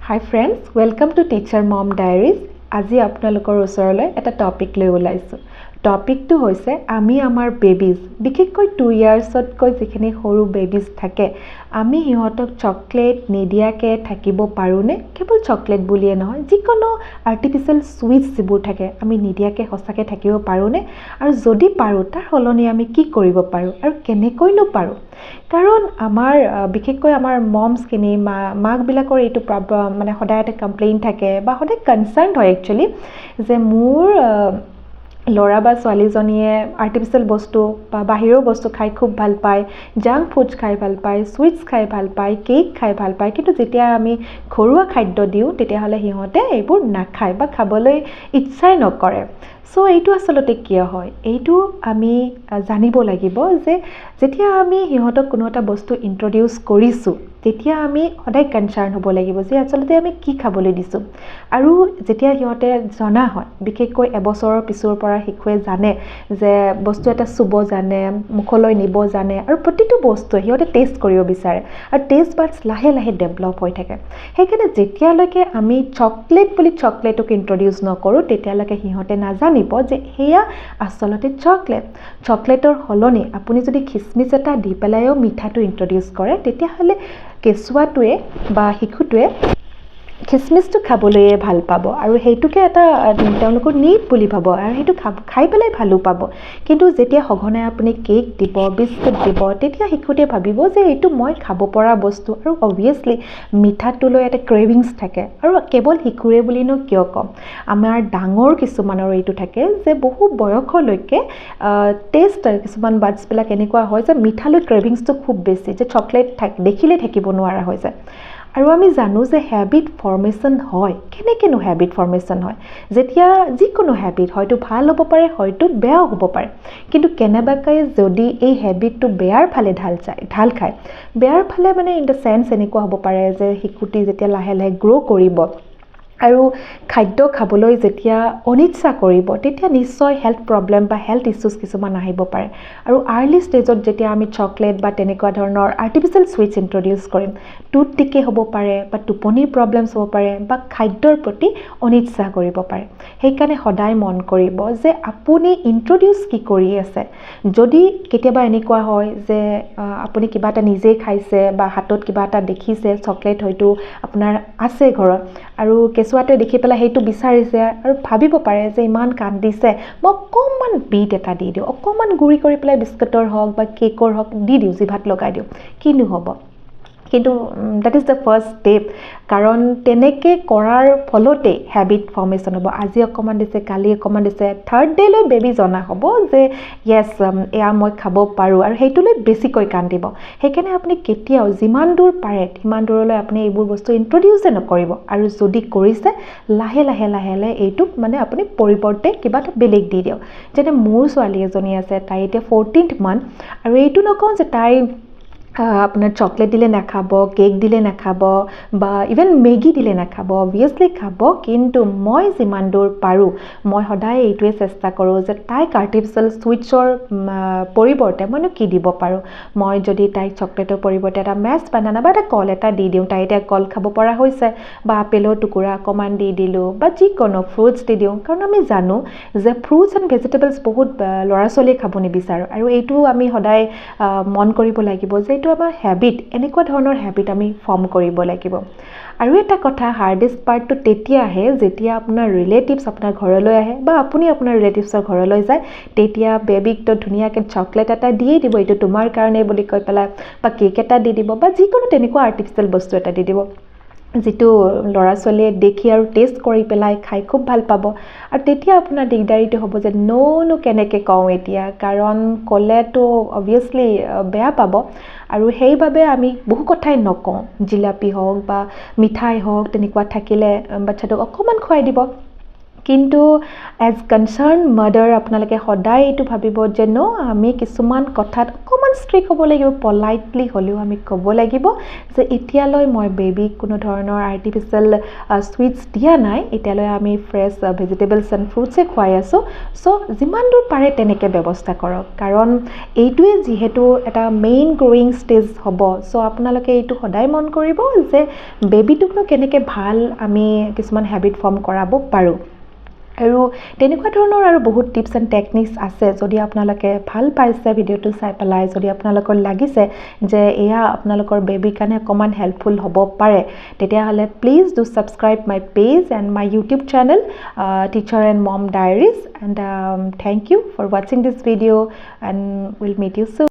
Hi friends, welcome to Teacher Mom Diaries. আজি আপোনালোকৰ ওচৰলৈ এটা টপিক লৈ ওলাইছো। টপিকটো হৈছে আমি আমাৰ বেবিজ, বিশেষকৈ 2 ইয়াৰ্ছতকৈ যিখিনি সৰু বেবিজ থাকে, আমি সিহঁতক চকলেট নিদিয়াকে থাকিব পাৰোনে? কেৱল চকলেট বুলিয়ে নহয়, যিকোনো আৰ্টিফিচিয়েল সুইটছ যিবোৰ থাকে, আমি নিদিয়াকে সঁচাকে থাকিব পাৰোনে? আৰু যদি পাৰো, তাৰ সলনি আমি কি কৰিব পাৰো আৰু কেনেকৈনো পাৰো? কাৰণ আমাৰ বিশেষকৈ আমাৰ মমছখিনি মাকবিলাকৰ এইটো মানে সদায় এটা কমপ্লেইন থাকে বা সদায় কনচাৰ্ণ হয় একচুৱেলি যে মোৰ ল'ৰা বা ছোৱালীজনীয়ে আৰ্টিফিচিয়েল বস্তু বা বাহিৰৰ বস্তু খাই খুব ভাল পায়, জাংক ফুডছ খাই ভাল পায়, সুইটছ খাই ভাল পায়, কেক খাই ভাল পায়, কিন্তু যেতিয়া আমি ঘৰুৱা খাদ্য দিওঁ তেতিয়াহ'লে সিহঁতে এইবোৰ নাখায় বা খাবলৈ ইচ্ছাই নকৰে। সো এইটো আচলতে কিয় হয়? এইটো আমি জানিব লাগিব যে যেতিয়া আমি সিহঁতক কোনো এটা বস্তু ইন্ট্ৰডিউচ কৰিছোঁ, তেতিয়া আমি সদায় কনচাৰ্ণ হ'ব লাগিব যে আচলতে আমি কি খাবলৈ দিছোঁ। আৰু যেতিয়া সিহঁতে জনা হয়, বিশেষকৈ এবছৰৰ পিছৰ পৰা শিশুৱে জানে যে বস্তু এটা চুব জানে, মুখলৈ নিব জানে আৰু প্ৰতিটো বস্তুৱে সিহঁতে টেষ্ট কৰিব বিচাৰে আৰু টেষ্ট বাডছ লাহে লাহে ডেভেলপ হৈ থাকে। সেইকাৰণে যেতিয়ালৈকে আমি চকলেট বুলি চকলেটক ইন্ট্ৰডিউচ নকৰোঁ, তেতিয়ালৈকে সিহঁতে নাজানিব যে সেয়া আচলতে চকলেট। চকলেটৰ সলনি আপুনি যদি খিচমিচ এটা দি পেলাইও মিঠাটো ইন্ট্ৰডিউচ কৰে, তেতিয়াহ'লে কেঁচুৱাটোৱে বা শিশুটোৱে খিচমিচটো খাবলৈয়ে ভাল পাব আৰু সেইটোকে এটা তেওঁলোকৰ নিড বুলি ভাব আৰু সেইটো খাই পেলাই ভালো পাব। কিন্তু যেতিয়া সঘনাই আপুনি কেক দিব, বিস্কুট দিব, তেতিয়া শিশুটোৱে ভাবিব যে এইটো মই খাব পৰা বস্তু আৰু অবভিয়াছলি মিঠাটোলৈ এটা ক্ৰেভিংছ থাকে। আৰু কেৱল শিশুৰে বুলিনো কিয় ক'ম, আমাৰ ডাঙৰ কিছুমানৰ এইটো থাকে যে বহু বয়সলৈকে টেষ্ট কিছুমান বাডছবিলাক এনেকুৱা হয় যে মিঠালৈ ক্ৰেভিংছটো খুব বেছি, যে চকলেট দেখিলে থাকিব নোৱাৰা হৈ যায়। আৰু আমি জানো যে হেবিট ফৰ্মেশ্যন হয়। কেনেকৈনো হেবিট ফৰ্মেশ্যন হয়? যেতিয়া যিকোনো হেবিট হয়তো ভাল হ'ব পাৰে, হয়তো বেয়াও হ'ব পাৰে, কিন্তু কেনেবাকৈ যদি এই হেবিটটো বেয়াৰ ফালে ঢাল খায়, বেয়াৰ ফালে মানে ইন দ্য চেন্স এনেকুৱা হ'ব পাৰে যে শিশুটি যেতিয়া লাহে লাহে গ্ৰ' কৰিব আৰু খাদ্য খাবলৈ যেতিয়া অনিচ্ছা কৰিব, তেতিয়া নিশ্চয় হেল্থ প্ৰব্লেম বা হেল্থ ইছ্যুজ কিছুমান আহিব পাৰে। আৰু আৰ্লি ষ্টেজত যেতিয়া আমি চকলেট বা তেনেকুৱা ধৰণৰ আৰ্টিফিচিয়েল সুইটছ ইন্ট্ৰডিউচ কৰিম, টুথ ডিকে হ'ব পাৰে বা টোপনিৰ প্ৰব্লেমছ হ'ব পাৰে বা খাদ্যৰ প্ৰতি অনিচ্ছা কৰিব পাৰে। সেইকাৰণে সদায় মন কৰিব যে আপুনি ইন্ট্ৰডিউচ কি কৰি আছে। যদি কেতিয়াবা এনেকুৱা হয় যে আপুনি কিবা এটা নিজেই খাইছে বা হাতত কিবা এটা দেখিছে, চকলেট হয়তো আপোনাৰ আছে ঘৰত, আৰু কেঁচুৱাটোৱে দেখি পেলাই সেইটো বিচাৰিছে আৰু ভাবিব পাৰে যে ইমান কান্দিছে, মই অকণমান বিট এটা দি দিওঁ, অকণমান গুড়ি কৰি পেলাই বিস্কুটৰ হওক বা কেকৰ হওক দি দিওঁ, জিভাত লগাই দিওঁ, কিনো হ'ব? কিন্তু that is the first step. কাৰণ তেনেকৈ কৰাৰ ফলতেই হেবিট ফৰ্মেশ্যন হ'ব। আজি অকণমান দিছে, কালি অকণমান দিছে, থাৰ্ড ডে'লৈ বেবী জনা হ'ব যে য়েছ এয়া মই খাব পাৰোঁ, আৰু সেইটোলৈ বেছিকৈ কান্দিব। সেইকাৰণে আপুনি কেতিয়াও যিমান দূৰ পাৰে সিমান দূৰলৈ আপুনি এইবোৰ বস্তু ইন্ট্ৰডিউচে নকৰিব। আৰু যদি কৰিছে, লাহে লাহে লাহে লাহে এইটোক মানে আপুনি পৰিৱৰ্তে কিবা এটা বেলেগ দি দিয়ক। যেনে মোৰ ছোৱালী এজনী আছে, তাই এতিয়া 14th month, আৰু এইটো নকওঁ যে তাই আপোনাৰ চকলেট দিলে নাখাব, কেক দিলে নাখাব বা ইভেন মেগী দিলে নাখাব, অবভিয়াছলি খাব, কিন্তু মই যিমান দূৰ পাৰোঁ মই সদায় এইটোৱে চেষ্টা কৰোঁ যে তাইক আৰ্টিফিচিয়েল সুইটছৰ পৰিৱৰ্তে মইনো কি দিব পাৰোঁ। মই যদি তাইক চকলেটৰ পৰিৱৰ্তে এটা মেছড বানানা বা এটা কল এটা দি দিওঁ, তাই এতিয়া কল খাব পৰা হৈছে, বা আপেলৰ টুকুৰা অকণমান দি দিলোঁ, বা যিকোনো ফ্ৰুটছ দি দিওঁ। কাৰণ আমি জানো যে ফ্ৰুটছ এণ্ড ভেজিটেবলছ বহুত ল'ৰা ছোৱালীয়ে খাব নিবিচাৰোঁ, আৰু এইটো আমি সদায় মন কৰিব লাগিব যে এইটো আমাৰ হেবিট, এনেকুৱা ধৰণৰ হেবিট আমি ফৰ্ম কৰিব লাগিব। আৰু এটা কথা, হাৰ্ডেষ্ট পাৰ্টটো তেতিয়া আহে যেতিয়া আপোনাৰ ৰিলেটিভছ আপোনাৰ ঘৰলৈ আহে বা আপুনি আপোনাৰ ৰিলেটিভছৰ ঘৰলৈ যায়, তেতিয়া বেবীকটো ধুনীয়াকৈ চকলেট এটা দিয়েই দিব, এইটো তোমাৰ কাৰণে বুলি কৈ পেলাই, বা কেক এটা দি দিব, বা যিকোনো তেনেকুৱা আৰ্টিফিচিয়েল বস্তু এটা দি দিব, যিটো ল'ৰা ছোৱালীয়ে দেখি আৰু টেষ্ট কৰি পেলাই খাই খুব ভাল পাব। আৰু তেতিয়া আপোনাৰ দিগদাৰিটো হ'ব যে নো কেনেকৈ কওঁ এতিয়া, কাৰণ ক'লেতো অবভিয়াছলি বেয়া পাব। আৰু সেইবাবে আমি বহু কথাই নকওঁ, জিলাপি হওক বা মিঠাই হওক তেনেকুৱা থাকিলে বাচ্ছাটোক অকণমান খুৱাই দিব। কিন্তু এজ কনচাৰ্ণ মাদাৰ আপোনালোকে সদায় এইটো ভাবিব যে ন আমি কিছুমান কথাত অকণমান ষ্ট্ৰিক্ট হ'ব লাগিব, পলাইটলি হ'লেও আমি ক'ব লাগিব যে এতিয়ালৈ মই বেবীক কোনো ধৰণৰ আৰ্টিফিচিয়েল চুইটছ দিয়া নাই, এতিয়ালৈ আমি ফ্ৰেছ ভেজিটেবলছ এণ্ড ফ্ৰুটছে খুৱাই আছোঁ। চ' যিমান দূৰ পাৰে তেনেকৈ ব্যৱস্থা কৰক, কাৰণ এইটোৱে যিহেতু এটা মেইন গ্ৰ'য়িং ষ্টেজ হ'ব। চ' আপোনালোকে এইটো সদায় মন কৰিব যে বেবীটোকনো কেনেকৈ ভাল আমি কিছুমান হেবিট ফৰ্ম কৰাব পাৰোঁ। আৰু তেনেকুৱা ধৰণৰ আৰু বহুত টিপছ এণ্ড টেকনিক্স আছে। যদি আপোনালোকে ভাল পাইছে ভিডিঅ'টো চাই পেলাই, যদি আপোনালোকৰ লাগিছে যে এয়া আপোনালোকৰ বেবীৰ কাৰণে অকণমান হেল্পফুল হ'ব পাৰে, তেতিয়াহ'লে please do subscribe my page and my YouTube channel teacher and mom diaries, and thank you for ৱাচিং this video' and will meet you চুন।